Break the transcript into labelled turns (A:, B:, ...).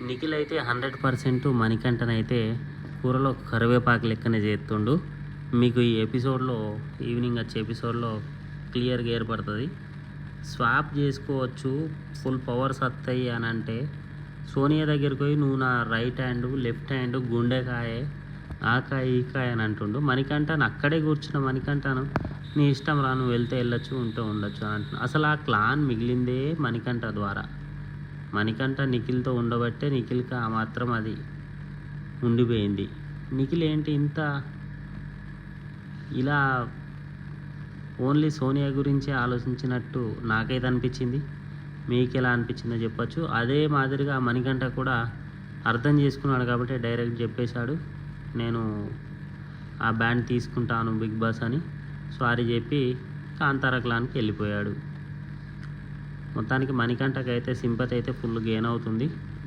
A: నిఖిల్ అయితే 100% మణికంఠనైతే కూరలో కరివేపాకు లెక్కనే చేస్తుండు. మీకు ఈ ఎపిసోడ్లో ఈవినింగ్ వచ్చే ఎపిసోడ్లో క్లియర్గా ఏర్పడుతుంది. స్వాప్ చేసుకోవచ్చు, ఫుల్ పవర్స్ వస్తాయి అని అంటే సోనియా దగ్గరికి పోయి నువ్వు నా రైట్ హ్యాండ్ లెఫ్ట్ హ్యాండ్ గుండెకాయ ఆ కాయ ఈ కాయ అని అంటుండు. మణికంఠను అక్కడే కూర్చున్న మణికంఠను నీ ఇష్టం రా, నువ్వు వెళ్తే వెళ్ళొచ్చు ఉంటే ఉండొచ్చు అని అంటున్నా. అసలు ఆ క్లాన్ మిగిలిందే మణికంఠ ద్వారా. మణికంఠ నిఖిల్తో ఉండబట్టే నిఖిల్కి ఆ మాత్రం అది ఉండిపోయింది. నిఖిల్ ఏంటి ఇంత ఇలా ఓన్లీ సోనియా గురించి ఆలోచించినట్టు నాకైతే అనిపించింది. మీకు ఎలా అనిపించిందో చెప్పచ్చు. అదే మాదిరిగా మణికంఠ కూడా అర్థం చేసుకున్నాడు కాబట్టి డైరెక్ట్ చెప్పేశాడు, నేను ఆ బ్యాండ్ తీసుకుంటాను బిగ్ బాస్ అని. సారీ చెప్పి కాంతారా క్లాన్కి వెళ్ళిపోయాడు. మొత్తానికి మణికంఠకి అయితే సింపతి అయితే ఫుల్ గెయిన్ అవుతుంది.